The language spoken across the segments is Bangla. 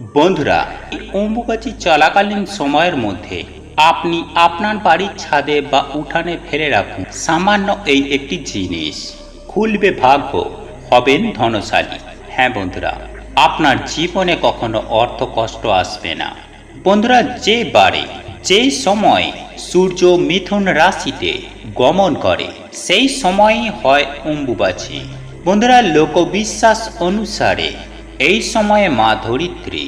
বন্ধুরা, এই অম্বুবাচী চলাকালীন সময়ের মধ্যে আপনি আপনার বাড়ির ছাদে বা উঠানে ফেলে রাখুন সামান্য এই একটি জিনিস, খুলবে ভাগ্য, হবেন ধনশালী। হ্যাঁ বন্ধুরা, আপনার জীবনে কখনো অর্থ কষ্ট আসবে না। বন্ধুরা, যে বারে যে সময় সূর্য মিথুন রাশিতে গমন করে সেই সময়ই হয় অম্বুবাচী। বন্ধুরা, লোকবিশ্বাস অনুসারে এই সময়ে মা ধরিত্রী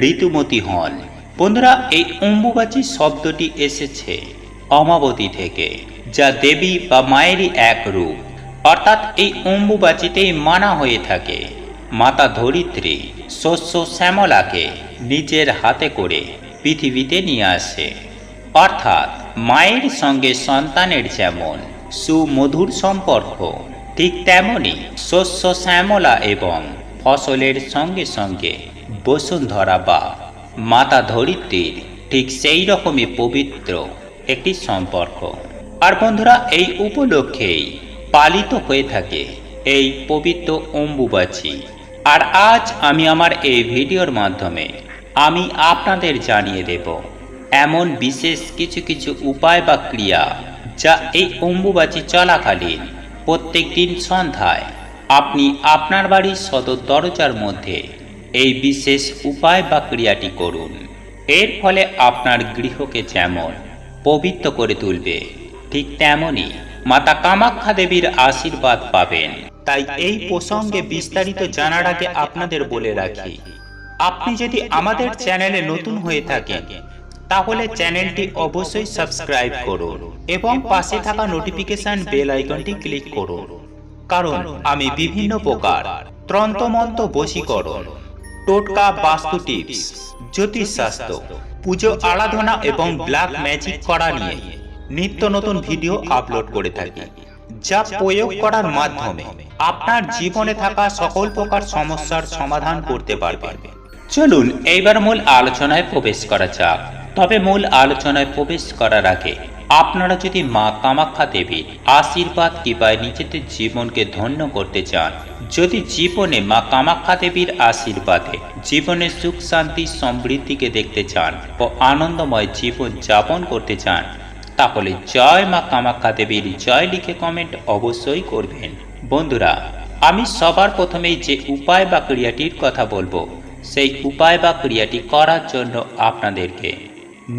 ঋতুমতী হন। বন্ধুরা, এই অম্বুবাচী শব্দটি এসেছে অমাবতী থেকে, যা দেবী বা মায়েরই এক রূপ। অর্থাৎ এই অম্বুবাচীতেই মানা হয়ে থাকে মাতা ধরিত্রী শস্য শ্যামলাকে নিজের হাতে করে পৃথিবীতে নিয়ে আসে। অর্থাৎ মায়ের সঙ্গে সন্তানের যেমন সুমধুর সম্পর্ক, ঠিক তেমনি শস্য শ্যামলা এবং ফসলের সঙ্গে সঙ্গে বসুন্ধরা বা মাতা ধরিত্রীর ঠিক সেই রকমই পবিত্র একটি সম্পর্ক। আর বন্ধুরা, এই উপলক্ষেই পালিত হয়ে থাকে এই পবিত্র অম্বুবাচী। আর আজ আমি আমার এই ভিডিওর মাধ্যমে আমি আপনাদের জানিয়ে দেব এমন বিশেষ কিছু কিছু উপায় বা ক্রিয়া, যা এই অম্বুবাচী চলাকালীন প্রত্যেক দিন সন্ধ্যায় আপনি আপনার বাড়ির সদর দরজার মধ্যে এই বিশেষ উপায় বা ক্রিয়াটি করুন। এর ফলে আপনার গৃহকে যেমন পবিত্র করে তুলবে, ঠিক তেমনি মাতা কামাখ্যা দেবীর আশীর্বাদ পাবেন। তাই এই প্রসঙ্গে বিস্তারিত জানার আগে আপনাদের বলে রাখি, আপনি যদি আমাদের চ্যানেলে নতুন হয়ে থাকেন তাহলে চ্যানেলটি অবশ্যই সাবস্ক্রাইব করুন এবং পাশে থাকা নোটিফিকেশন বেল আইকনটি ক্লিক করুন। কারণ আমি বিভিন্ন প্রকার তন্ত্রমন্ত্র, বশীকরণ, টোটকা, বাস্তু টিপস, জ্যোতিষশাস্ত্র, পুজো আরাধনা এবং ব্ল্যাক ম্যাজিক করা নিয়ে নিত্য নতুন ভিডিও আপলোড করে থাকি, যা প্রয়োগ করার মাধ্যমে আপনার জীবনে থাকা সকল প্রকার সমস্যার সমাধান করতে পারবেন। চলুন এইবার মূল আলোচনায় প্রবেশ করা যাক। তবে মূল আলোচনায় প্রবেশ করার আগে আপনারা যদি মা কামাখ্যা দেবীর আশীর্বাদ কৃপায় নিজেদের জীবনকে ধন্য করতে চান, যদি জীবনে মা কামাখ্যা দেবীর আশীর্বাদে জীবনে সুখ শান্তি সমৃদ্ধিকে দেখতে চান ও আনন্দময় জীবন যাপন করতে চান, তাহলে জয় মা কামাখ্যা দেবীর জয় লিখে কমেন্ট অবশ্যই করবেন। বন্ধুরা, আমি সবার প্রথমেই যে উপায় বা ক্রিয়াটির কথা বলবো, সেই উপায় বা ক্রিয়াটি করার জন্য আপনাদেরকে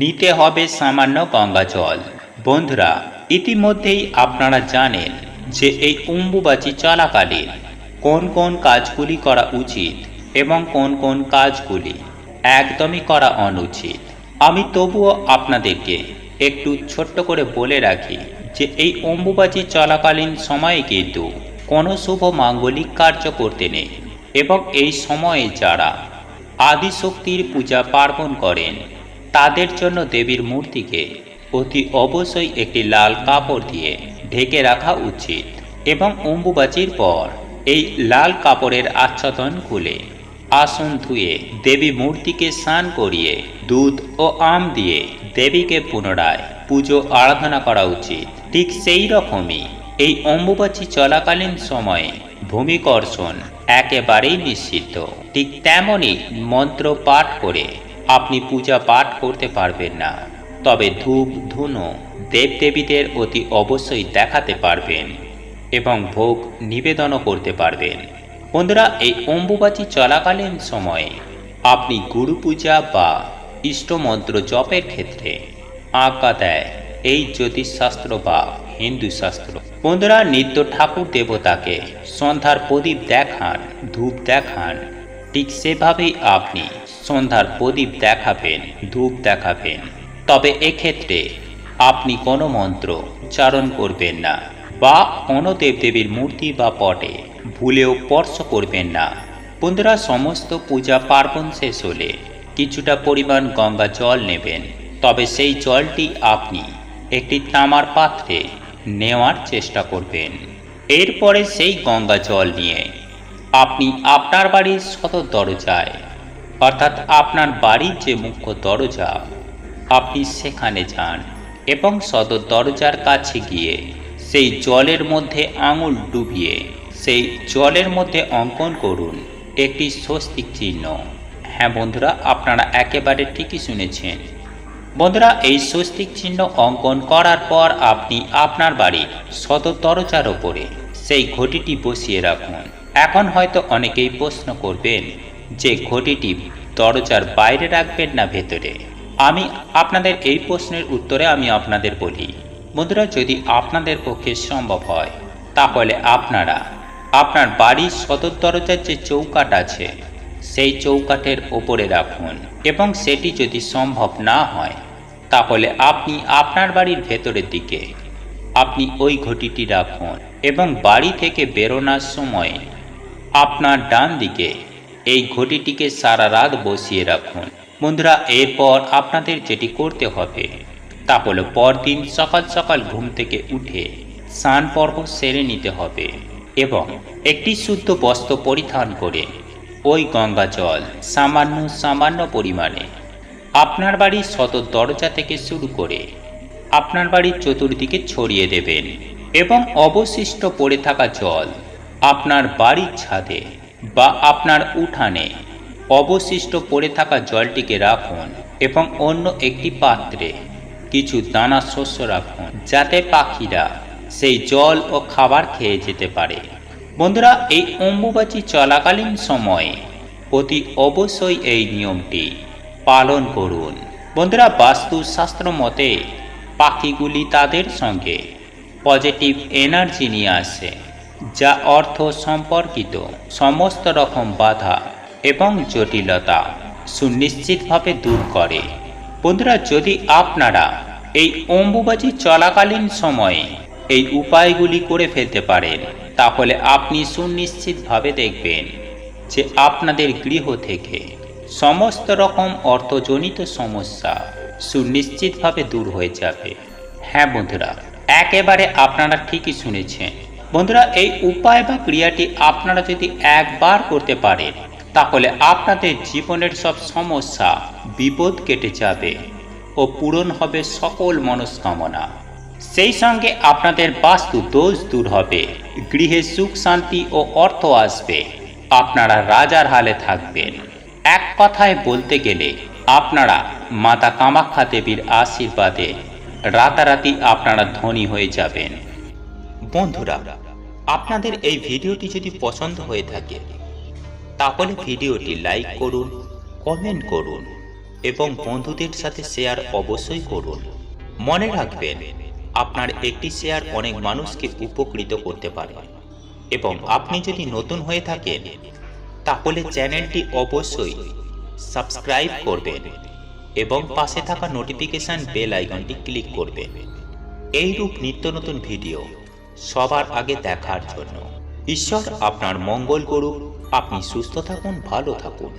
নিতে হবে সামান্য গঙ্গা জল। বন্ধুরা, ইতিমধ্যেই আপনারা জানেন যে এই অম্বুবাচী চলাকালীন কোন কোন কাজগুলি করা উচিত এবং কোন কোন কাজগুলি একদমই করা অনুচিত। আমি তবুও আপনাদেরকে একটু ছোট্ট করে বলে রাখি যে এই অম্বুবাচী চলাকালীন সময়ে কিন্তু কোনো শুভ মাঙ্গলিক কার্য করতে নেই এবং এই সময়ে যারা আদিশক্তির পূজা পার্বণ করেন তাদের জন্য দেবীর মূর্তিকে অতি অবশ্যই একটি লাল কাপড় দিয়ে ঢেকে রাখা উচিত এবং অম্বুবাচীর পর এই লাল কাপড়ের আচ্ছাদন খুলে আসন ধুয়ে দেবী মূর্তিকে স্নান করিয়ে দুধ ও আম দিয়ে দেবীকে পুনরায় পুজো আরাধনা করা উচিত। ঠিক সেই রকমই এই অম্বুবাচী চলাকালীন সময়ে ভূমিকর্ষণ একেবারেই নিষিদ্ধ। ঠিক তেমনই মন্ত্র পাঠ করে আপনি পূজা পাঠ করতে পারবেন না, তবে ধূপ ধুনো দেবদেবীদের অতি অবশ্যই দেখাতে পারবেন এবং ভোগ নিবেদনও করতে পারবেন। বন্ধুরা, এই অম্বুবাচী চলাকালীন সময়ে আপনি গুরু পূজা বা ইষ্টমন্ত্র জপের ক্ষেত্রে আঁকা দেয় এই জ্যোতিষশাস্ত্র বা হিন্দু শাস্ত্র। বন্ধুরা, নিত্য ঠাকুর দেবতাকে সন্ধ্যার প্রদীপ দেখান, ধূপ দেখান, ঠিক সেভাবেই আপনি সন্ধ্যার প্রদীপ দেখাবেন, ধূপ দেখাবেন। তবে এক্ষেত্রে আপনি কোনো মন্ত্র উচ্চারণ করবেন না বা কোনো দেবদেবীর মূর্তি বা পটে ভুলেও স্পর্শ করবেন না। বন্ধুরা, সমস্ত পূজা পার্বণ শেষ হলে কিছুটা পরিমাণ গঙ্গা জল নেবেন, তবে সেই জলটি আপনি একটি তামার পাত্রে নেওয়ার চেষ্টা করবেন। এরপরে সেই গঙ্গা জল নিয়ে আপনি আপনার বাড়ির সদর দরজায়, অর্থাৎ আপনার বাড়ির যে মুখ্য দরজা, আপনি সেখানে যান এবং সদর দরজার কাছে গিয়ে সেই জলের মধ্যে আঙুল ডুবিয়ে সেই জলের মধ্যে অঙ্কন করুন একটি স্বস্তিক চিহ্ন। হ্যাঁ বন্ধুরা, আপনারা একেবারে ঠিকই শুনেছেন। বন্ধুরা, এই স্বস্তিক চিহ্ন অঙ্কন করার পর আপনি আপনার বাড়ির সদর দরজার ওপরে সেই ঘটিটি বসিয়ে রাখুন। এখন হয়তো অনেকেই প্রশ্ন করবেন যে ঘটিটি দরজার বাইরে রাখবেন না ভেতরে। আমি আপনাদের এই প্রশ্নের উত্তরে আমি আপনাদের বলি, বন্ধুরা, যদি আপনাদের পক্ষে সম্ভব হয় তাহলে আপনারা আপনার বাড়ির সদর দরজার যে চৌকাঠ আছে সেই চৌকাঠের ওপরে রাখুন, এবং সেটি যদি সম্ভব না হয় তাহলে আপনি আপনার বাড়ির ভেতরের দিকে আপনি ওই ঘটিটি রাখুন, এবং বাড়ি থেকে বেরোনোর সময় আপনার ডান দিকে এই ঘটিটিকে সারা রাত বসিয়ে রাখুন। বন্ধুরা, এরপর আপনাদের যেটি করতে হবে তা হলো পরদিন সকাল সকাল ঘুম থেকে উঠে স্নান পর্ব সেরে নিতে হবে এবং একটি শুদ্ধ বস্ত্র পরিধান করে ওই গঙ্গা জল সামান্য সামান্য পরিমাণে আপনার বাড়ির সদর দরজা থেকে শুরু করে আপনার বাড়ির চতুর্দিকে ছড়িয়ে দেবেন, এবং অবশিষ্ট পড়ে থাকা জল আপনার বাড়ির ছাদে বা আপনার উঠানে অবশিষ্ট পড়ে থাকা জলটিকে রাখুন, এবং অন্য একটি পাত্রে কিছু দানা শস্য রাখুন যাতে পাখিরা সেই জল ও খাবার খেয়ে যেতে পারে। বন্ধুরা, এই অম্বুবাচী চলাকালীন সময়ে অতি অবশ্যই এই নিয়মটি পালন করুন। বন্ধুরা, বাস্তুশাস্ত্র মতে পাখিগুলি তাদের সঙ্গে পজিটিভ এনার্জি নিয়ে আসে, যা অর্থ সম্পর্কিত সমস্ত রকম বাধা এবং জটিলতা সুনিশ্চিতভাবে দূর করে। বন্ধুরা, যদি আপনারা এই অম্বুবাচী চলাকালীন সময়ে এই উপায়গুলি করে ফেলতে পারেন তাহলে আপনি সুনিশ্চিতভাবে দেখবেন যে আপনাদের গৃহ থেকে সমস্ত রকম অর্থজনিত সমস্যা সুনিশ্চিতভাবে দূর হয়ে যাবে। হ্যাঁ বন্ধুরা, একেবারে আপনারা ঠিকই শুনেছেন। বন্ধুরা, এই উপায় বা ক্রিয়াটি আপনারা যদি একবার করতে পারেন তাহলে আপনাদের জীবনের সব সমস্যা বিপদ কেটে যাবে ও পূরণ হবে সকল মনস্কামনা। সেই সঙ্গে আপনাদের বাস্তু দোষ দূর হবে, গৃহে সুখ শান্তি ও অর্থ আসবে, আপনারা রাজার হালে থাকবেন। এক কথায় বলতে গেলে আপনারা মাতা কামাখ্যা দেবীর আশীর্বাদে রাতারাতি আপনারা ধনী হয়ে যাবেন। বন্ধুরা, আপনাদের এই ভিডিওটি যদি পছন্দ হয়ে থাকে তাহলে ভিডিওটি লাইক করুন, কমেন্ট করুন এবং বন্ধুদের সাথে শেয়ার অবশ্যই করুন। মনে রাখবেন, আপনার একটি শেয়ার অনেক মানুষকে উপকৃত করতে পারে, এবং আপনি যদি নতুন হয়ে থাকেন তাহলে চ্যানেলটি অবশ্যই সাবস্ক্রাইব করবেন এবং পাশে থাকা নোটিফিকেশন বেল আইকনটি ক্লিক করবেন এইরূপ নিত্য নতুন ভিডিও সবার আগে দেখার জন্য। ঈশ্বর আপনার মঙ্গল করুক। আপনি সুস্থ থাকুন, ভালো থাকুন।